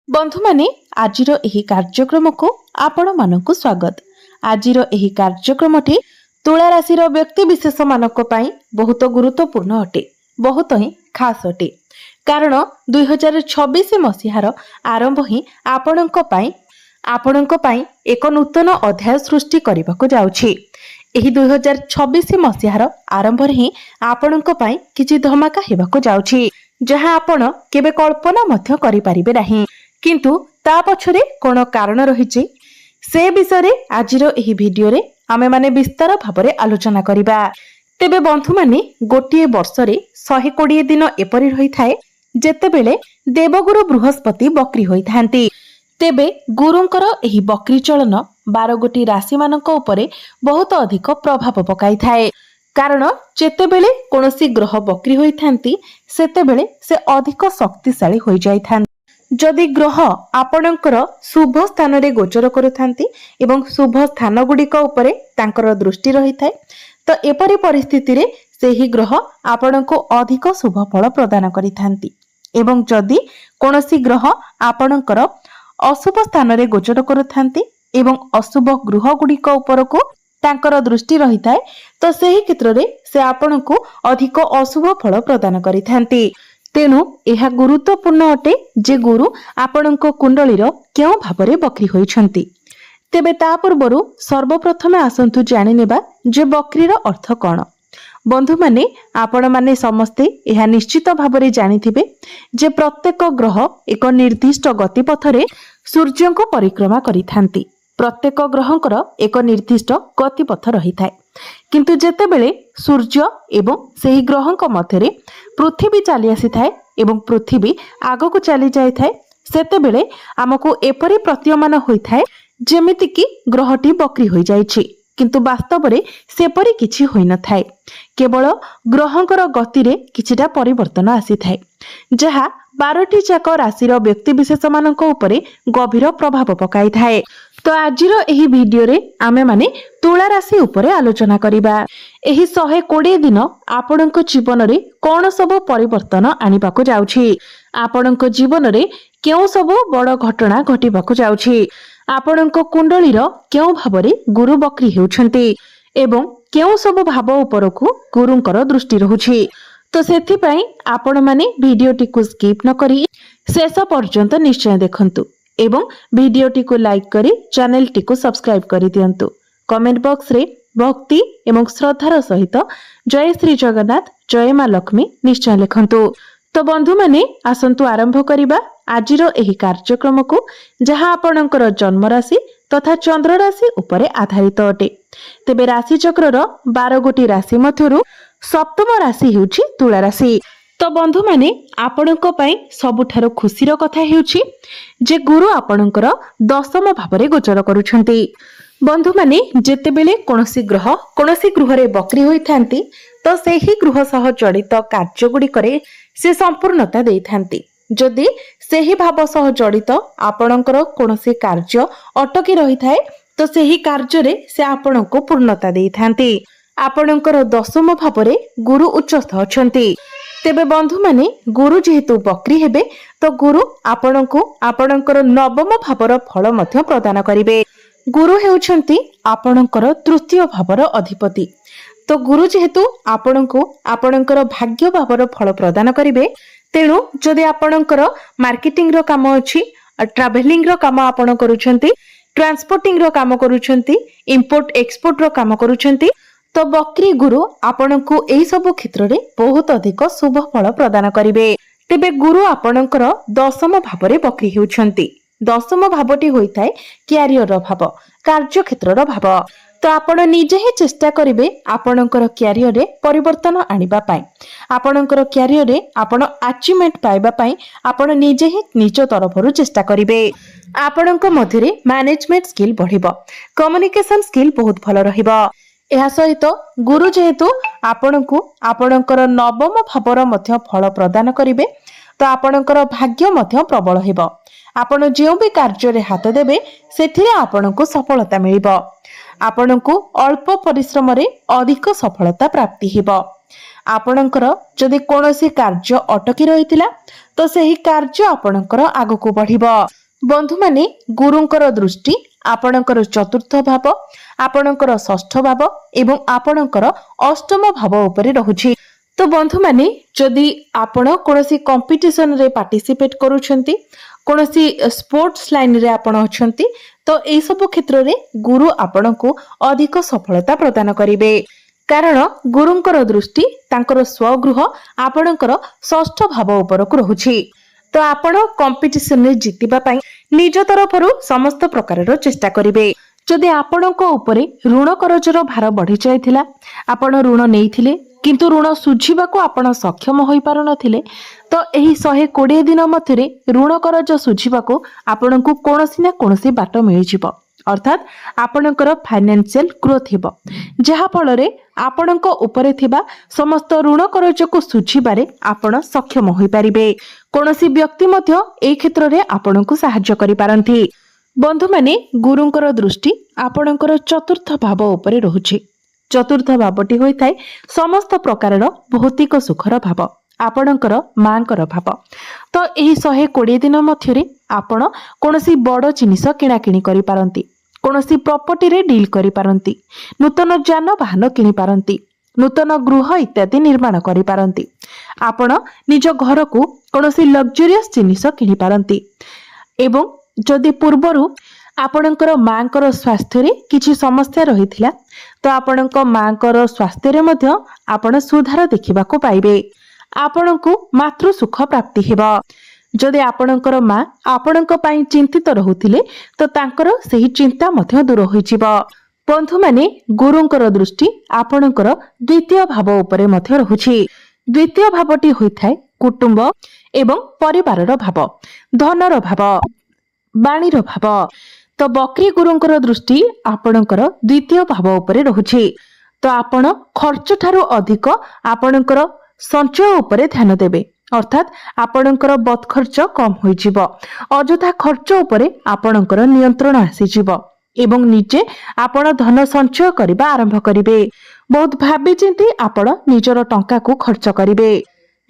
बंधु माने आजिर एही कार्यक्रम को आपण मानकु स्वागत। आजिर एही कार्यक्रमटी तुला राशि व्यक्ति विशेष मानक पई बहुत गुरुत्वपूर्ण अटे, बहुत ही खास अटे। कारण 2026 मसीहार आरंभ ही आपणक पई एक नूतन अध्याय सृष्टि करबाको जाउछि। एही 2026 मसीहार आरंभ ही आपणक पई किछि धमाका हेबाको जाउछि, जहां आपण केबे कल्पना मध्य करि परिबे नाही। किंतु ता पछरे कोन कारण रहिछि से विषय आजिर एही भिडियो रे आमे माने विस्तार भाबरे आलोचना करिबा। तेबे बंधु माने गोटिए वर्ष रे 120 दिन एपरि रही थाए जेतेबेले देवगुरु बृहस्पति बक्री होई थांती। तेबे गुरुंकर एही बक्री चलन 12 गोटी राशि मानक उपरे बहुत अधिक प्रभाव पकाई थाए। कारण जेतेबेले कोनोसी ग्रह बक्री होई थांती सेतेबेले से अधिक शक्तिशाली होई जाई थांती। जदि ग्रह आपणकर शुभ स्थान रे गोचर करुथांती एवं शुभ स्थान गुड़िक उपरे तांकर दृष्टि रही थाए तो एपरि परिस्थिति रे सेही ग्रह आपणको अधिक शुभ फल प्रदान करिथांती। एवं जदि कोनोसी ग्रह आपणकर अशुभ स्थान रे गोचर करुथांती एवं अशुभ ग्रह गुड़िक उपरको तांकर दृष्टि रही थाए तो सेही क्षेत्र रे से आपणको अधिक अशुभ फल प्रदान करिथांती। तेणु यह गुरुत्वपूर्ण अटे जे गुरु आपणको कुंडलीर केउ भाबरे बक्री होइछंती। तेबे ता पूर्वरु सर्वप्रथम आसंतु जानि नेबा जे बक्रीर अर्थ कोन। बंधु माने आपण माने समस्ते यह निश्चित भाबरे जानिथिबे जे प्रत्येक ग्रह एक निर्दिष्ट गतिपथरे सूर्य को परिक्रमा करिथांती। प्रत्येक ग्रहंकर एक निर्दिष्ट गतिपथ रही थाए, किंतु जेतेबेले सूर्य एवं सेही ग्रहंक मध्यरे पृथ्वी चली आसी थाए एवं पृथ्वी आगको चली जाय थाए सेतेबेले आमको एपरि प्रतीयमान होई थाए जेमिति कि ग्रहटी बक्री होई जायछि, किंतु वास्तव रे सेपरि किछि होई न थाए। केवल ग्रहंकर गति रे किछिटा परिवर्तन आसी थाए जहा 12टी जाक राशिर व्यक्ति विशेष मानक उपरे गभीर प्रभाव पकाई थाए। तो आजिर एही वीडियो रे आमे माने तुला राशि उपरे आलोचना करिबा। एही 120 दिन आपणक जीवन रे कोन सब परिवर्तन आनिबाको जाउछि, आपणक जीवन रे केउ सब बड़ घटना घटिबाको जाउछि, आपणक कुंडलीर केउ भाबरे गुरु बक्री हेउछंती एवं केउ सब भाव उपरकु गुरुंकर दृष्टि रहुछि। तो सेथि पई आपण माने वीडियोटी को स्किप न करी शेष पर्यंत निश्चय देखंतु एवं वीडियोटी को लाइक करी चैनल टी को सब्सक्राइब करी दियंतु। कमेंट बॉक्स रे भक्ति एवं श्रद्धार सहित जय श्री जगन्नाथ जय मां लक्ष्मी निश्चय लिखंतु। तो बंधु माने आसंतु आरंभ करिबा आजिर एही कार्यक्रम को जहां आपणकर जन्म राशि तथा चंद्र राशि उपरे आधारित अटे। तेबे राशि चक्रर 12 गोटी राशि मध्यरु सप्तम राशि हेउछि तुला राशि। तो बंधु माने आपणको पई सबुठारो खुशीर कथा हेउछि जे गुरु आपणकर दशम भावरे गोचर करूछंती। बंधु माने जेतेबेले कोनोसी गृह रे बक्री होई थांती तो सेही गृह सह जड़ित कार्य गुडी करे से संपूर्णता देई थांती। जदि सेही भाव सह जड़ित आपणकर कोनोसी कार्य अटकी रही थाए तो सेही कार्य रे से आपणको पूर्णता देई थांती। आपणकर दशम भावरे गुरु उच्चस्थ अछंती। तेबे बंधु माने गुरु जेहेतु बक्री हेबे तो गुरु आपणको आपणकर नवम भावर फल मध्य प्रदान करिवे। गुरु हेउछंती आपणकर तृतीय भावर अधिपति। तो गुरु जेहेतु आपणको आपणकर भाग्य भावर फल प्रदान करिवे तेणु जदि आपणकर मार्केटिंग रो काम अछि, ट्रैवलिंग रो काम आपण करूछंती, ट्रांसपोर्टिंग रो काम करूछंती, इंपोर्ट एक्सपोर्ट रो काम करूछंती तो बक्री गुरु आपणको एही सब क्षेत्र रे बहुत अधिक शुभ फल प्रदान करिवे। तेबे गुरु आपणकर दशम भावरे बक्री हेउछंती। दशम भावटी होइथाय क्यारियर भाव, कार्य क्षेत्रर भाव। तो आपण निजे ही चेष्टा करिवे आपणकर क्यारियर रे परिवर्तन आनिबा पई, आपणकर क्यारियर रे आपण अचीवमेंट पाइबा पई आपण निजे ही निज तरफरु चेष्टा करिवे। आपणक मध्यरे मैनेजमेंट स्किल बढ़िबो, कम्युनिकेशन स्किल बहुत भलो रहिबो। एहा सहित गुरु जेहेतु आपणको आपणकर नवम भावर मध्य फल प्रदान करिवे तो आपणकर भाग्य मध्य प्रबल हेबो। आपण जेउ भी कार्य रे हाथ देबे सेथिरे आपणको सफलता मिलिबो। आपणको अल्प परिश्रम रे अधिक सफलता प्राप्ति हेबो। आपणकर जदि कौनसी कार्य अटकी रही तो सही कार्य आपणकर आगको बढ़िबो। बंधु माने गुरुंकर दृष्टि आपणकर चतुर्थ भाव, आपणकर षष्ठ भाव एवं आपणकर अष्टम भाव उपरे रहुछि। तो बंधु माने जदि आपण कोनोसी कंपटीशन रे पार्टिसिपेट करूछंती, कोनोसी स्पोर्ट्स लाइन रे आपण अछंती, तो एई सब क्षेत्र रे गुरु आपणको अधिक सफलता प्रदान करिवे। कारण गुरुंकर दृष्टि तांकर स्वगृह आपणकर षष्ठ भाव उपरकु रहुछि। तो आपण कंपटीशन रे जितिबा पई निज तरफरु समस्त प्रकारर चेष्टा करिवे। जदि आपणको उपरे ऋण करजर भार बढ़ी जायथिला, आपण ऋण नेइथिले किंतु ऋण सुझिबाको आपण सक्षम होई पारु नथिले, तो एही 120 दिन मध्यरे ऋण करज सुझिबाको आपणको कोनोसी ना कोनोसी बाट मिलि जिवो। अर्थात आपणकर फाइनेंशियल ग्रोथ हेबो, जहा फल रे आपणको उपरे थिबा समस्त ऋण करज को सुझिबारे आपण सक्षम होई पारिबे। कोनोसी व्यक्ति मध्य एई क्षेत्र रे आपणको सहाय्य करि पारंती। बंधु माने गुरुंकर दृष्टि आपणकर चतुर्थ भाव उपरे रहुछि। चतुर्थ भावटी होइथाय समस्त प्रकारर भौतिक सुखर भाव, आपणकर मांकर भाव। तो एही 120 दिन मध्यरे आपण कोनोसी बड़ जिनिस किणाकिणी करि पारंती, कोनोसी प्रॉपर्टी रे डील करि पारंती, नूतन जान वाहन किनि पारंती, नूतन गृह इत्यादि निर्माण करि पारंती। आपण निज घर को कोनोसी लग्जरियस जिनिस किनि पारंती। एवं जदि पूर्वरु आपणकर मांकर स्वास्थ्य रे किछि समस्या रहिथिला, तो आपणक मांकर स्वास्थ्य रे मध्य आपण सुधार देखिबा को पाइबे। आपणकु मातृ सुख प्राप्ति हेबा। जदि आपणकर मां आपणक पई चिंतित रहुथिले, तो तांकर सेही चिंता मध्य दूर होई जिवो। बंधु माने गुरुंकर दृष्टि आपणकर द्वितीय भाव उपरे मध्य रहुछि। द्वितीय भावटी होइथाय कुटुंब एवं परिवारर भाव, धनर भाव, बाणीर भाव। तो बकरी गुरुंकर दृष्टि आपणकर द्वितीय भाव उपरे रहुछि। तो आपण खर्च ठारू अधिक आपणकर संचय उपरे ध्यान देबे। अर्थात आपणकर बद खर्च कम होई जिवो, अजथा खर्च उपरे आपणकर नियंत्रण आसी जिवो एवं निजे आपण धन संचय करिबा आरंभ करिवे। बहुत भाबी चिंती आपण निजर टंका को खर्च करिवे।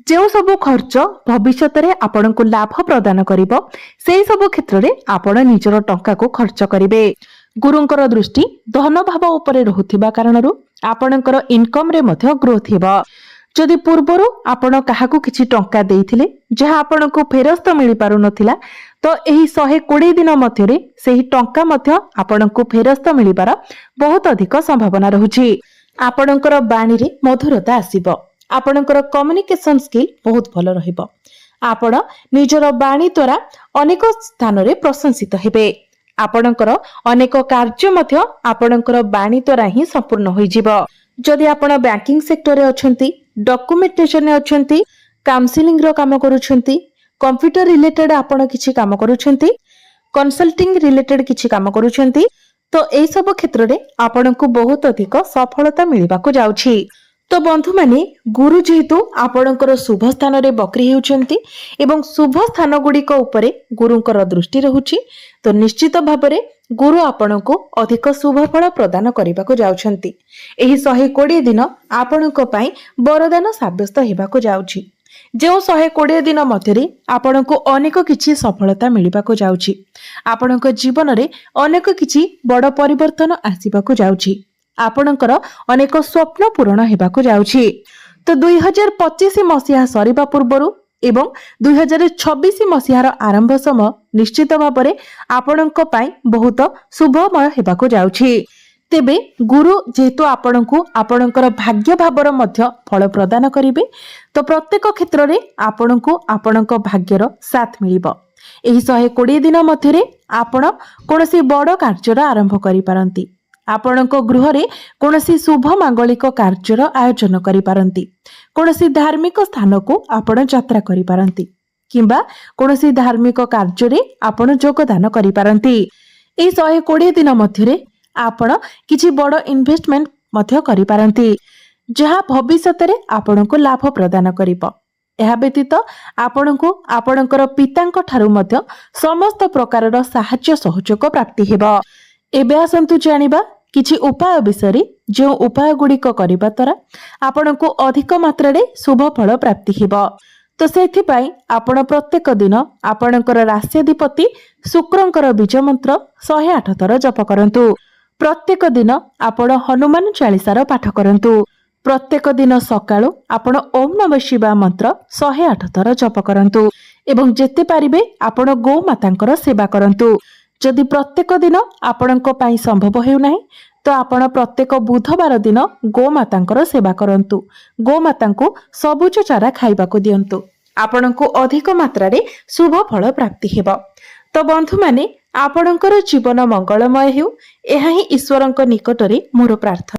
जो सब खर्च भविष्य में आपण को लाभ प्रदान करिवो, सेही सब क्षेत्र में आपण निजर टंका को खर्च करिवे। गुरुंकर दृष्टि धन भाव उपरे रहुथिबा कारणरु आपणकर इनकम रे मध्य ग्रोथ हेबो। जदि पूर्वरु आपण काहाकू किछि टंका देइथिले जहा आपण को फेरस्त मिलि पारु नथिला, तो एही 120 दिन मध्यरे सेही टंका मध्य आपण को फेरस्त मिलिबार बहुत अधिक संभावना रहुछि। आपणकर बाणी रे मधुरता आसीबो, आपणकर कम्युनिकेशन स्किल बहुत भल रहिबो। आपण निजर बाणी द्वारा अनेक स्थान रे प्रशंसित हेबे। आपणकर अनेक कार्य मध्य आपणकर बाणी द्वारा ही संपूर्ण होई जिवो। जदि आपण बैंकिंग सेक्टर रे अछंती, डॉक्यूमेंटेशन रे अछंती, काउंसलिंग रो काम करूछंती, कंप्यूटर रिलेटेड आपण किछि काम करूछंती, कंसल्टिंग रिलेटेड किछि काम करूछंती, तो एई सब क्षेत्र रे आपणको बहुत अधिक सफलता मिलिबाको जाउछि। तो बंधु माने गुरु जेहेतु आपणकर शुभ स्थान रे बकरी हेउचंती एवं शुभ स्थान गुड़िक उपरे गुरुंकर दृष्टि रहुछि, तो निश्चित भाबरे गुरु आपणको अधिक शुभ फल प्रदान करिबाको जाउछंती। एही 120 दिन आपणको पई वरदान साब्यस्त हेबाको जाउछि। जो 120 दिन मध्यरे आपणको अनेक किछि सफलता मिलिबाको जाउछि। आपणको जीवन रे अनेक किछि बड़ परिवर्तन आसीबाको जाउछि। आपणकर अनेक स्वप्न पूरण हेबाको जाउछि। तो 2025 मसीहा सरिबा पूर्वरु एवं 2026 मसीहार आरंभ समय निश्चित भाबरे आपणक पई बहुत शुभमय हेबाको जाउछि। तेबे गुरु जेहेतु आपणको आपणकर भाग्य भावर मध्य फल प्रदान करिवे, तो प्रत्येक क्षेत्र रे आपणको आपणक भाग्यर साथ मिलिबो। एही 120 दिन मध्यरे आपण कोनोसी बड़ कार्यर आरंभ करि पारंती। आपणक गृह रे कोनोसी शुभ मांगलिक कार्यर आयोजन करि पारंती। कोनोसी धार्मिक स्थान को आपण यात्रा करि पारंती किंबा कोनोसी धार्मिक कार्य रे आपण योगदान करि पारंती। एही 120 दिन मध्यरे आपण किछि बड़ इन्वेस्टमेंट मध्य करि पारंती, जहा भविष्य रे आपणको लाभ प्रदान करिवो। एहा व्यतीत आपणको आपणकर पितांक ठारू मध्य समस्त प्रकारर सहाय्य सहयोग प्राप्ति हेबो। एबे आसंतु जानिबा किछि उपाय विषय जो उपाय गुड़िक करने द्वारा आपण को अधिक मात्रा शुभ फल प्राप्ति हेब। तो सेथिपाई आपण प्रत्येक दिन आपणकर राष्ट्राधिपति शुक्रंकर बीज मंत्र 108 थर जप करंतु। प्रत्येक दिन आपण हनुमान चालीसार पाठ करंतु। प्रत्येक दिन सकाळु आपण ओम नमः शिवाय मंत्र 108 थर जप करंतु एवं जेते पारिबे आपण गौ मातांकर सेवा करंतु। जदि प्रत्येक दिन आपणक पई संभव हेउ नाही तो आपण प्रत्येक बुधवार दिन गौ मातांकर सेवा करंतु। गौ मातांको सबुज चारा खाइबाको दियंतु। आपणको अधिक मात्रा रे शुभ फल प्राप्ति हेब। तो बंधु माने आपणकर जीवन मंगलमय हेउ एहा ही ईश्वरंक निकटरे मोर प्रार्थना।